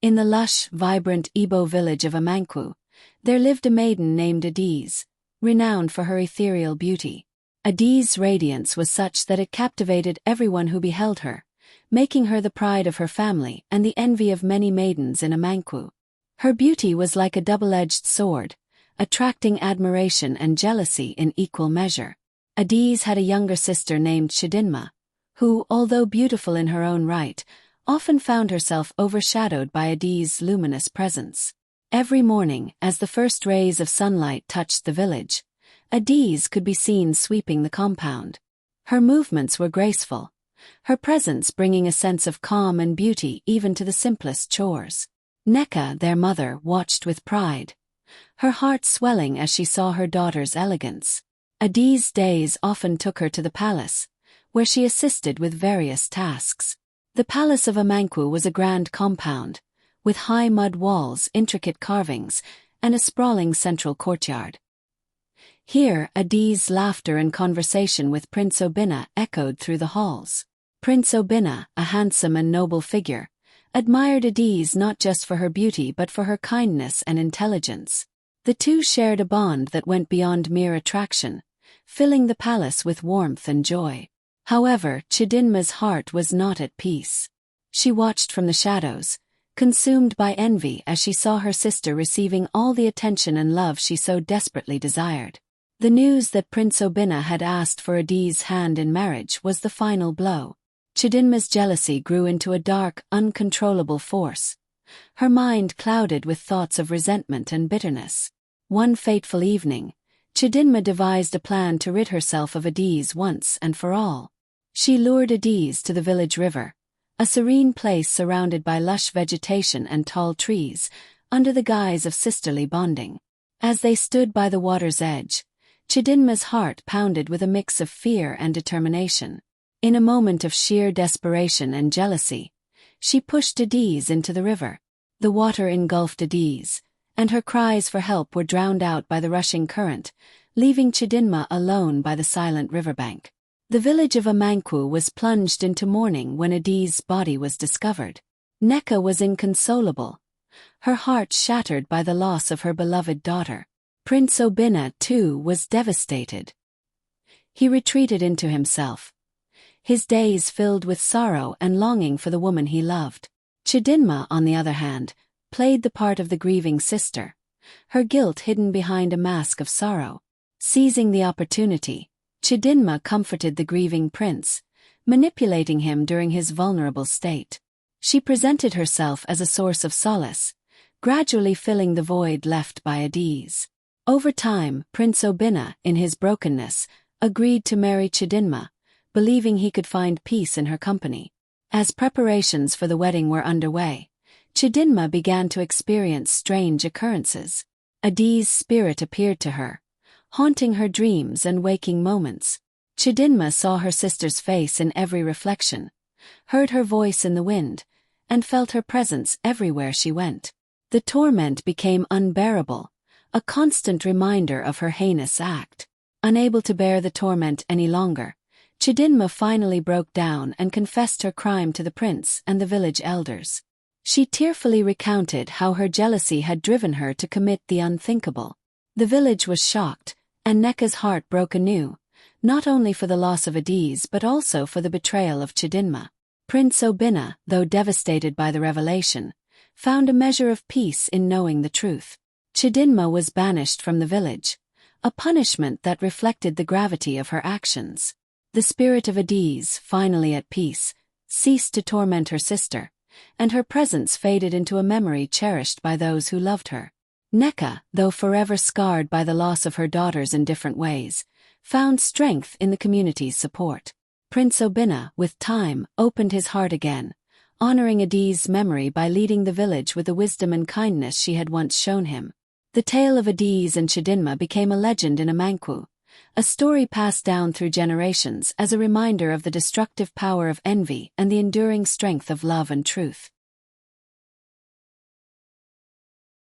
In the lush, vibrant Igbo village of Amankwu, there lived a maiden named Adiz, renowned for her ethereal beauty. Adiz's radiance was such that it captivated everyone who beheld her, making her the pride of her family and the envy of many maidens in Amankwu. Her beauty was like a double-edged sword, attracting admiration and jealousy in equal measure. Adiz had a younger sister named Chidinma, who, although beautiful in her own right, often found herself overshadowed by Adiz's luminous presence. Every morning, as the first rays of sunlight touched the village, Adiz could be seen sweeping the compound. Her movements were graceful, her presence bringing a sense of calm and beauty even to the simplest chores. Nneka, their mother, watched with pride, her heart swelling as she saw her daughter's elegance. Adiz's days often took her to the palace, where she assisted with various tasks. The palace of Amankwu was a grand compound, with high mud walls, intricate carvings, and a sprawling central courtyard. Here, Adiz's laughter and conversation with Prince Obinna echoed through the halls. Prince Obinna, a handsome and noble figure, admired Adiz not just for her beauty but for her kindness and intelligence. The two shared a bond that went beyond mere attraction, filling the palace with warmth and joy. However, Chidinma's heart was not at peace. She watched from the shadows, consumed by envy as she saw her sister receiving all the attention and love she so desperately desired. The news that Prince Obinna had asked for Adiz's hand in marriage was the final blow. Chidinma's jealousy grew into a dark, uncontrollable force, her mind clouded with thoughts of resentment and bitterness. One fateful evening, Chidinma devised a plan to rid herself of Adiz once and for all. She lured Adiz to the village river, a serene place surrounded by lush vegetation and tall trees, under the guise of sisterly bonding. As they stood by the water's edge, Chidinma's heart pounded with a mix of fear and determination. In a moment of sheer desperation and jealousy, she pushed Adiz into the river. The water engulfed Adiz, and her cries for help were drowned out by the rushing current, leaving Chidinma alone by the silent riverbank. The village of Amankwu was plunged into mourning when Adiz's body was discovered. Nneka was inconsolable, her heart shattered by the loss of her beloved daughter. Prince Obinna, too, was devastated. He retreated into himself, his days filled with sorrow and longing for the woman he loved. Chidinma, on the other hand, played the part of the grieving sister, her guilt hidden behind a mask of sorrow. Seizing the opportunity, Chidinma comforted the grieving prince, manipulating him during his vulnerable state. She presented herself as a source of solace, gradually filling the void left by Adiz. Over time, Prince Obinna, in his brokenness, agreed to marry Chidinma, believing he could find peace in her company. As preparations for the wedding were underway, Chidinma began to experience strange occurrences. Adiz's spirit appeared to her, haunting her dreams and waking moments. Chidinma saw her sister's face in every reflection, heard her voice in the wind, and felt her presence everywhere she went. The torment became unbearable, a constant reminder of her heinous act. Unable to bear the torment any longer, Chidinma finally broke down and confessed her crime to the prince and the village elders. She tearfully recounted how her jealousy had driven her to commit the unthinkable. The village was shocked, and Nneka's heart broke anew, not only for the loss of Adiz but also for the betrayal of Chidinma. Prince Obinna, though devastated by the revelation, found a measure of peace in knowing the truth. Chidinma was banished from the village, a punishment that reflected the gravity of her actions. The spirit of Adiz, finally at peace, ceased to torment her sister, and her presence faded into a memory cherished by those who loved her. Nneka, though forever scarred by the loss of her daughters in different ways, found strength in the community's support. Prince Obinna, with time, opened his heart again, honoring Adiz's memory by leading the village with the wisdom and kindness she had once shown him. The tale of Adiz and Chidinma became a legend in Amankwu, a story passed down through generations as a reminder of the destructive power of envy and the enduring strength of love and truth.